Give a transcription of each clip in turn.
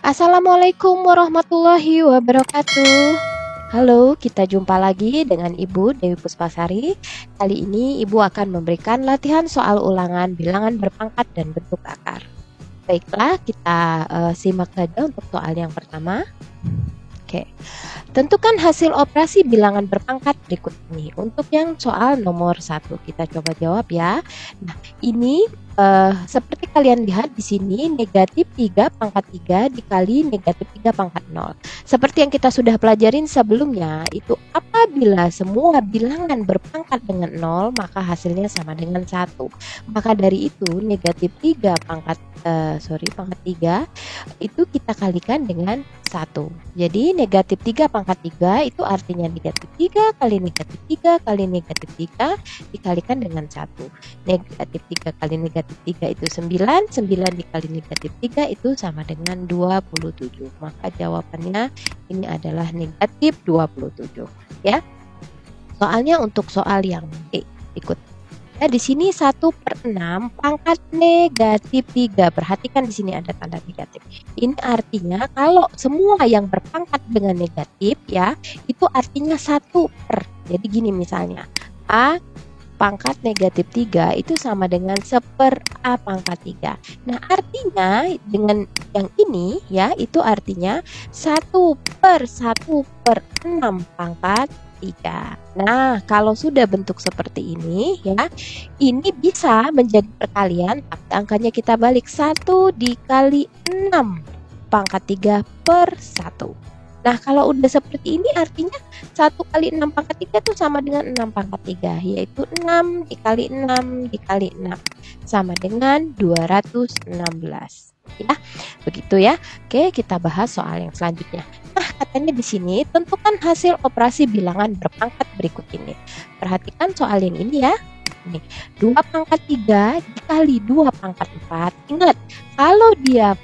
Assalamualaikum warahmatullahi wabarakatuh. Halo, kita jumpa lagi dengan Ibu Dewi Puspasari. Kali ini Ibu akan memberikan latihan soal ulangan bilangan berpangkat dan bentuk akar. Baiklah, kita simak saja untuk soal yang pertama. Oke, tentukan hasil operasi bilangan berpangkat berikut ini. Untuk yang soal nomor 1, kita coba jawab ya. Nah, ini seperti kalian lihat di sini negatif 3 pangkat 3 dikali negatif 3 pangkat 0. Seperti yang kita sudah pelajarin sebelumnya, itu apabila semua bilangan berpangkat dengan 0, maka hasilnya sama dengan 1. Maka dari itu negatif 3 pangkat 3 itu kita kalikan dengan 1. Jadi negatif 3 pangkat 3 itu artinya negatif 3 kali negatif 3 kali negatif 3 dikalikan dengan 1. Negatif 3 kali negatif 3 itu 9, 9 dikali negatif 3 itu sama dengan 27. Maka jawabannya ini adalah negatif 27 ya. Soalnya untuk soal yang ikut. Nah, di sini 1/6 pangkat negatif 3. Perhatikan di sini ada tanda negatif. Ini artinya kalau semua yang berpangkat dengan negatif ya, itu artinya 1 per. Jadi gini misalnya, A pangkat negatif 3 itu sama dengan 1/A pangkat 3. Nah, artinya dengan yang ini ya, itu artinya 1/1/6 pangkat 3. Nah, kalau sudah bentuk seperti ini ya, ini bisa menjadi perkalian, tapi angkanya kita balik 1 dikali 6 pangkat 3 per 1. Nah, kalau udah seperti ini artinya 1 kali 6 pangkat 3 itu sama dengan 6 pangkat 3, yaitu 6 dikali 6 dikali 6 sama dengan 216. Ya, begitu ya. Oke, kita bahas soal yang selanjutnya. Nah, katanya di sini tentukan hasil operasi bilangan berpangkat berikut ini. Perhatikan soal yang ini ya. Nih, 2 pangkat 3 dikali 2 pangkat 4. Ingat, kalau dia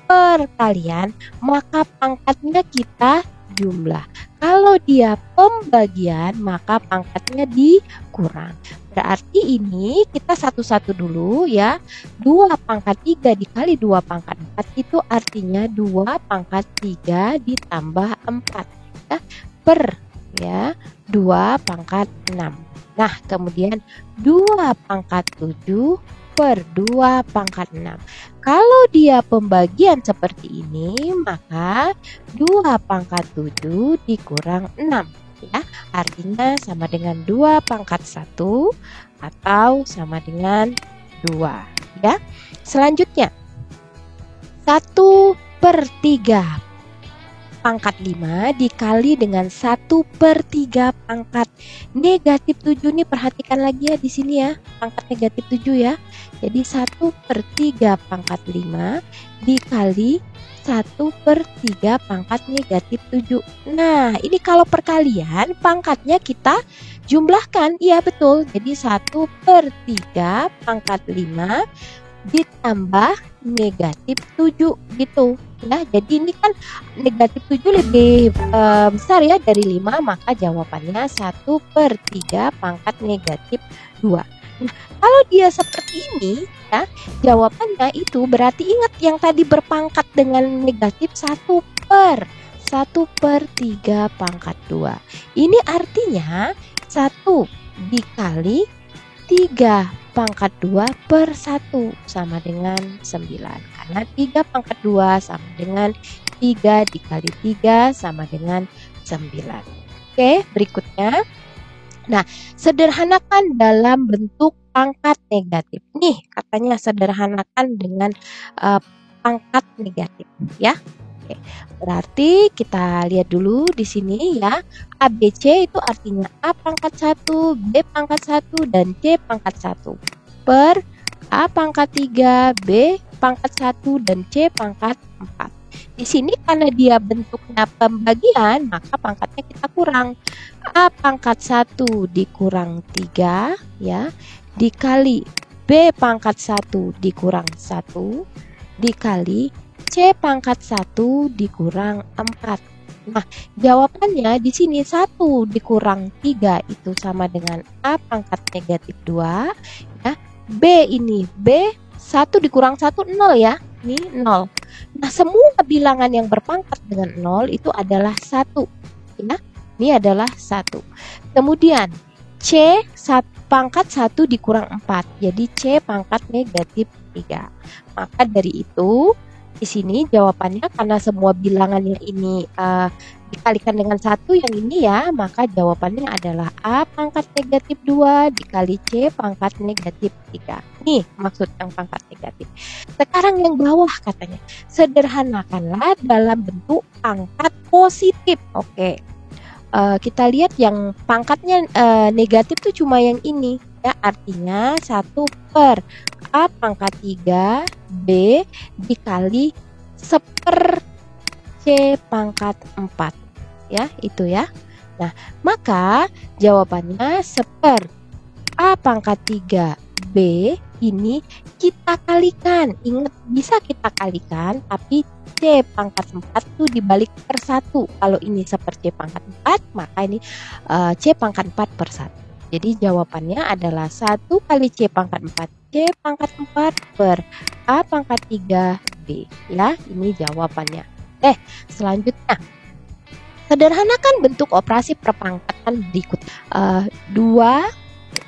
perkalian, maka pangkatnya kita jumlah. Kalau dia pembagian, maka pangkatnya dikurang. Berarti ini kita satu-satu dulu ya. 2 pangkat 3 dikali 2 pangkat 4 itu artinya 2 pangkat 3 ditambah 4 ya, per ya 2 pangkat 6. Nah, kemudian 2 pangkat 7 per 2 pangkat 6. Kalau dia pembagian seperti ini, maka 2 pangkat 7 dikurang 6 ya, artinya sama dengan 2 pangkat 1 atau sama dengan 2 ya. Selanjutnya 1/3 pangkat 5 dikali dengan 1/3 pangkat negatif 7. Nih perhatikan lagi ya di sini ya, pangkat negatif 7 ya. Jadi 1/3 pangkat 5 dikali 1/3 pangkat negatif 7. Nah, ini kalau perkalian pangkatnya kita jumlahkan. Iya betul. Jadi 1/3 pangkat 5 ditambah negatif 7 gitu ya. Jadi ini kan negatif 7 lebih besar ya dari 5, maka jawabannya 1/3 pangkat negatif 2. Nah, kalau dia seperti ini ya, jawabannya itu berarti ingat yang tadi berpangkat dengan negatif 1/3 pangkat 2. Ini artinya 1 dikali 3 pangkat 2 per 1 sama dengan 9. Karena 3 pangkat 2 sama dengan 3 dikali 3 sama dengan 9. Oke, berikutnya. Nah, sederhanakan dalam bentuk pangkat negatif. Nih, katanya sederhanakan dengan pangkat negatif ya. Oke, berarti kita lihat dulu di sini ya. ABC itu artinya A pangkat 1, B pangkat 1, dan C pangkat 1 per A pangkat 3, B pangkat 1, dan C pangkat 4. Di sini karena dia bentuknya pembagian, maka pangkatnya kita kurang. A pangkat 1 dikurang 3 ya, dikali B pangkat 1 dikurang 1 dikali C pangkat 1 dikurang 4. Nah, jawabannya di sini 1 dikurang 3 itu sama dengan A pangkat negatif 2 ya. B ini B 1 dikurang 1 0 ya. Ini 0. Nah, semua bilangan yang berpangkat dengan 0 itu adalah 1. Ya, ini adalah 1. Kemudian, C pangkat 1 dikurang 4. Jadi, C pangkat negatif 3. Maka dari itu, di sini jawabannya karena semua bilangan yang ini dikalikan dengan 1 yang ini ya, maka jawabannya adalah A pangkat negatif 2 dikali C pangkat negatif 3. Nih maksud yang pangkat negatif. Sekarang yang bawah katanya, sederhanakanlah dalam bentuk pangkat positif. Oke. Kita lihat yang pangkatnya negatif tuh cuma yang ini ya, artinya 1 per A pangkat 3 B dikali 1/4 C pangkat 4 ya, itu ya. Nah, maka jawabannya 1/4 A pangkat 3 B ini kita kalikan. Ingat, bisa kita kalikan, tapi C pangkat 4 itu dibalik per 1. Kalau ini 1/4 C pangkat 4, maka ini C pangkat 4 per 1. Jadi jawabannya adalah 1 kali C pangkat 4 C pangkat 4 per A pangkat 3 B. Ya, ini jawabannya. Selanjutnya, sederhanakan bentuk operasi perpangkatan berikut. 2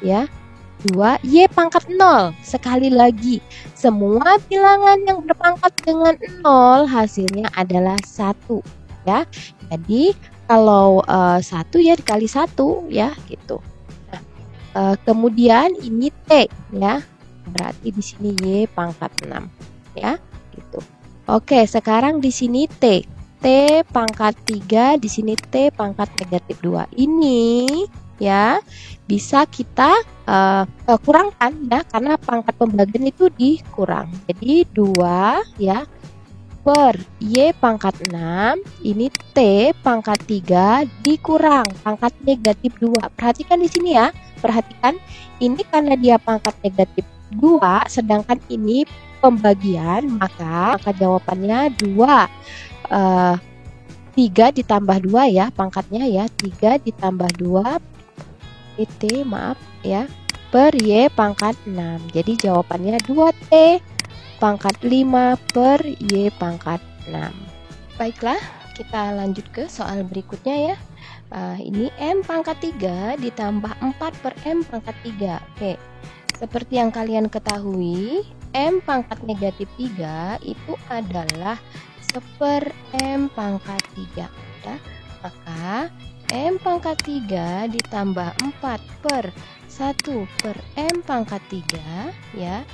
ya, 2 Y pangkat 0. Sekali lagi, semua bilangan yang berpangkat dengan 0 hasilnya adalah 1 ya. Jadi kalau 1 ya dikali 1 ya gitu. Nah, kemudian ini T ya. Berarti di sini Y pangkat 6 ya gitu. Oke, sekarang di sini T pangkat 3, di sini T pangkat negatif 2. Ini ya bisa kita kurangkan ya, karena pangkat pembagian itu dikurang. Jadi 2 ya per Y pangkat 6, ini T pangkat 3 dikurang pangkat negatif 2. Perhatikan di sini ya, perhatikan ini karena dia pangkat negatif 2, sedangkan ini pembagian, maka jawabannya 2 3 ditambah 2 ya, pangkatnya ya, 3 ditambah 2 T maaf ya, per Y pangkat 6. Jadi jawabannya 2T pangkat 5 per Y pangkat 6. Baiklah, kita lanjut ke soal berikutnya ya. Ini M pangkat 3 ditambah 4 per M pangkat 3. Oke, seperti yang kalian ketahui, M pangkat negatif 3 itu adalah 1/4 M pangkat 3 ya. Maka M pangkat 3 ditambah 4 per 1 per M pangkat 3 ya.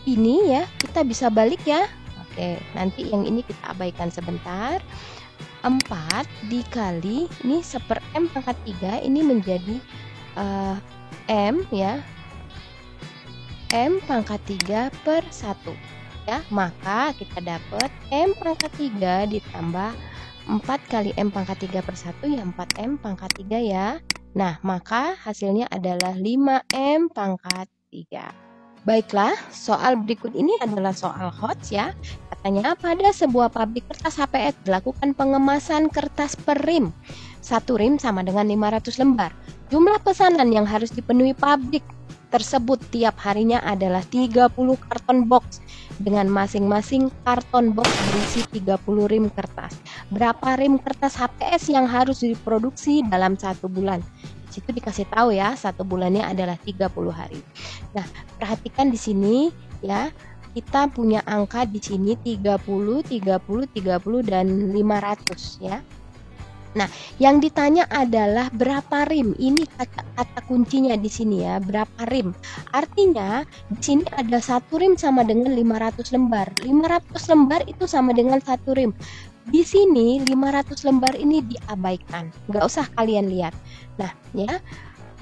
Ini ya kita bisa balik ya. Oke, nanti yang ini kita abaikan sebentar. 4 dikali ini 1/4 M pangkat 3 ini menjadi M ya, M pangkat 3 per 1 ya. Maka kita dapat M pangkat 3 ditambah 4 kali M pangkat 3 per 1 ya 4M pangkat 3 ya. Nah, maka hasilnya adalah 5M pangkat 3. Baiklah, soal berikut ini adalah soal HOTS ya. Katanya pada sebuah pabrik kertas HPS dilakukan pengemasan kertas per rim. 1 rim sama dengan 500 lembar. Jumlah pesanan yang harus dipenuhi pabrik tersebut tiap harinya adalah 30 karton box dengan masing-masing karton box berisi 30 rim kertas. Berapa rim kertas HPS yang harus diproduksi dalam 1 bulan? Di situ dikasih tahu ya, 1 bulannya adalah 30 hari. Nah, perhatikan di sini ya, kita punya angka di sini 30, 30, 30 dan 500 ya. Nah, yang ditanya adalah berapa rim. Ini kata kuncinya di sini ya, berapa rim. Artinya di sini ada 1 rim sama dengan 500 lembar. 500 lembar itu sama dengan 1 rim. Di sini 500 lembar ini diabaikan. Nggak usah kalian lihat. Nah, ya.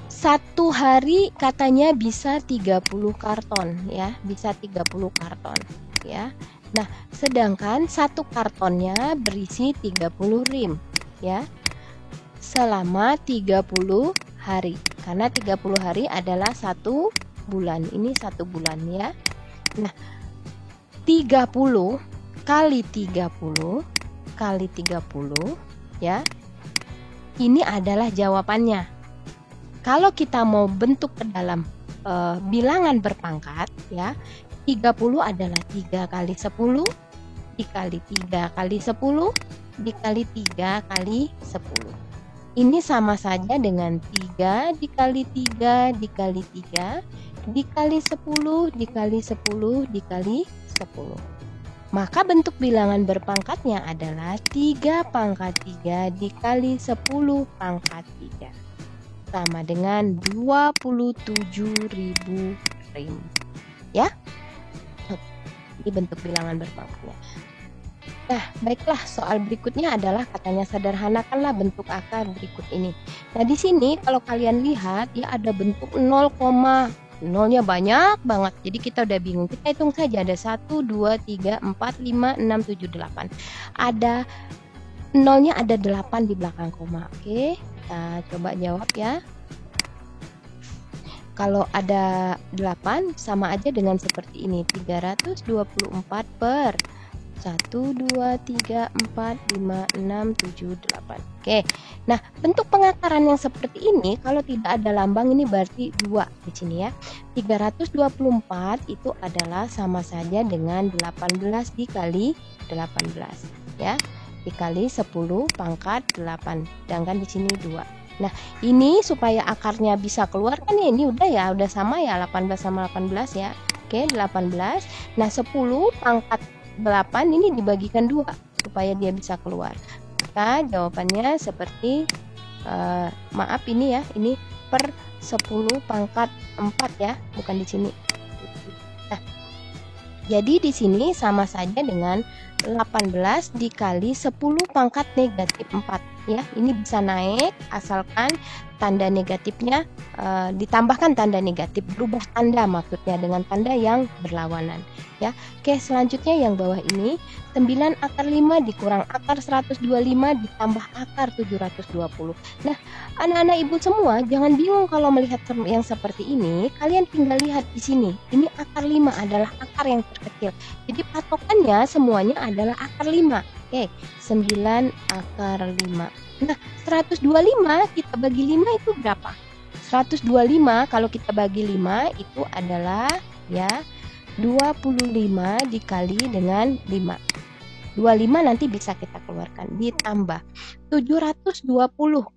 1 hari katanya bisa 30 karton ya, bisa 30 karton ya. Nah, sedangkan 1 kartonnya berisi 30 rim ya, selama 30 hari, karena 30 hari adalah 1 bulan. Ini 1 bulan ya. Nah, 30 kali 30 kali 30 ya, ini adalah jawabannya. Kalau kita mau bentuk ke dalam bilangan berpangkat ya, 30 adalah 3 kali 10 dikali 3 kali 10 dikali 3 kali 10. Ini sama saja dengan 3 dikali 3 dikali 3 dikali 10 dikali 10 dikali 10. Maka bentuk bilangan berpangkatnya adalah 3 pangkat 3 dikali 10 pangkat 3. Sama dengan 27.000 rim. Ya, ini bentuk bilangan berpangkatnya. Nah, baiklah, soal berikutnya adalah katanya sederhanakanlah bentuk akar berikut ini. Nah, di sini kalau kalian lihat ya ada bentuk 0, nolnya banyak banget. Jadi kita udah bingung. Kita hitung saja, ada 1, 2, 3, 4, 5, 6, 7, 8. Ada nolnya, ada 8 di belakang koma. Oke, kita coba jawab ya. Kalau ada 8 sama aja dengan seperti ini, 324 per 1, 2, 3, 4, 5, 6, 7, 8. Oke, nah bentuk pengakaran yang seperti ini kalau tidak ada lambang ini berarti 2 di sini ya. 324 itu adalah sama saja dengan 18 dikali 18 ya, dikali 10 pangkat 8, sedangkan di sini 2. Nah, ini supaya akarnya bisa keluar kan ya, ini udah sama ya, 18 sama 18 ya. Oke, 18. Nah, 10 pangkat 8 ini dibagikan 2 supaya dia bisa keluar. Maka jawabannya seperti maaf ini ya, ini per 10 pangkat 4 ya, bukan di sini. Nah, jadi di sini sama saja dengan 18 dikali 10 pangkat negatif 4 ya. Ini bisa naik asalkan tanda negatifnya ditambahkan tanda negatif, berubah tanda maksudnya dengan tanda yang berlawanan ya. Oke, selanjutnya yang bawah ini 9 akar 5 dikurang akar 125 ditambah akar 720. Nah, anak-anak ibu semua jangan bingung kalau melihat yang seperti ini. Kalian tinggal lihat di sini. Ini akar 5 adalah akar yang terkecil. Jadi patokannya semuanya adalah akar 5. Oke, 9 akar 5. Nah, 125 kita bagi 5 itu berapa? 125 kalau kita bagi 5 itu adalah ya 25 dikali dengan 5. 25 nanti bisa kita keluarkan, ditambah 720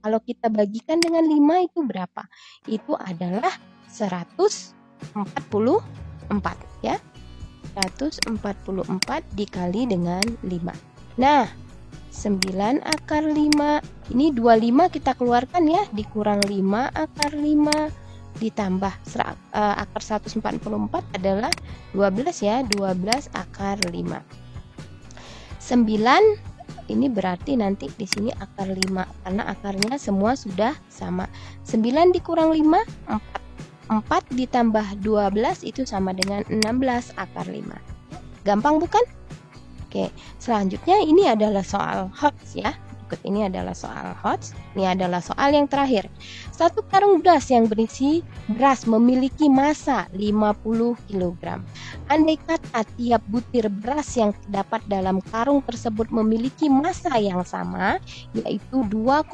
kalau kita bagikan dengan 5 itu berapa? Itu adalah 144 ya. 144 dikali dengan 5. Nah, 9 akar 5 ini 25 kita keluarkan ya, dikurang 5 akar 5 ditambah akar 144 adalah 12 ya, 12 akar 5. 9 ini berarti nanti di sini akar 5 karena akarnya semua sudah sama. 9 dikurang 5 4. 4 ditambah 12 itu sama dengan 16 akar 5. Gampang bukan? Oke, selanjutnya ini adalah soal HOTS ya. Berikut ini adalah soal HOTS. Ini adalah soal yang terakhir. Satu karung beras yang berisi beras memiliki massa 50 kg. Andai kata tiap butir beras yang terdapat dalam karung tersebut memiliki massa yang sama, yaitu 2,5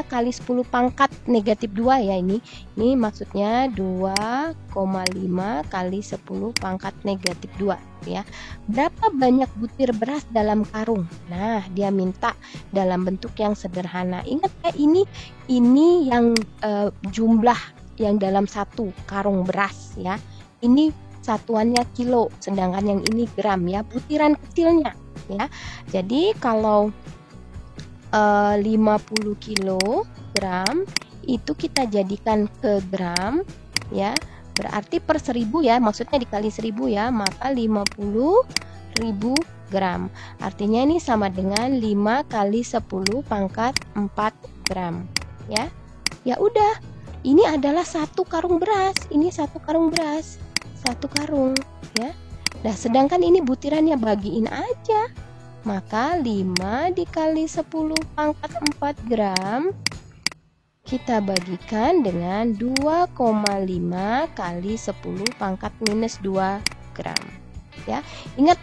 kali 10 pangkat negatif 2 ya ini. Ini maksudnya 2,5 kali 10 pangkat negatif 2 ya. Berapa banyak butir beras dalam karung? Nah, dia minta dalam bentuk yang sederhana. Ingat ya, ini yang jumlah yang dalam satu karung beras ya. Ini satuannya kilo, sedangkan yang ini gram ya, butiran kecilnya ya. Jadi kalau 50 kilogram itu kita jadikan ke gram ya, berarti per 1000 ya, maksudnya dikali 1000 ya, maka 50.000 gram. Artinya ini sama dengan 5 kali 10 pangkat 4 gram ya. Ya udah, ini adalah satu karung beras, ini satu karung beras, satu karung ya. Nah, sedangkan ini butirannya bagiin aja, maka 5 dikali 10 pangkat 4 gram kita bagikan dengan 2,5 kali 10 pangkat minus 2 gram ya. Ingat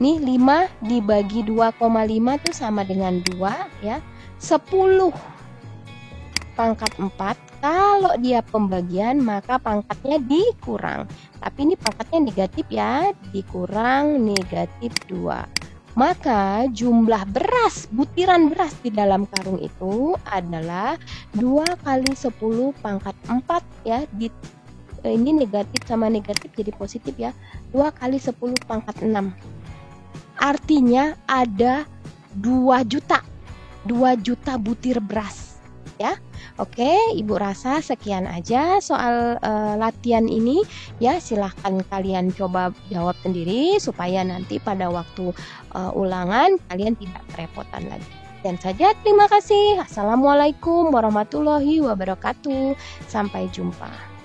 nih, 5 dibagi 2,5 itu sama dengan 2 ya. 10 pangkat 4 Kalau dia pembagian maka pangkatnya dikurang. Tapi ini pangkatnya negatif ya, dikurang negatif 2. Maka jumlah beras, butiran beras di dalam karung itu adalah 2 kali 10 pangkat 4 ya. Ini negatif sama negatif jadi positif ya. 2 kali 10 pangkat 6. Artinya ada 2 juta. 2 juta butir beras ya. Oke, Ibu rasa sekian aja soal latihan ini ya. Silahkan kalian coba jawab sendiri supaya nanti pada waktu ulangan kalian tidak kerepotan lagi. Dan saja, terima kasih. Assalamualaikum warahmatullahi wabarakatuh. Sampai jumpa.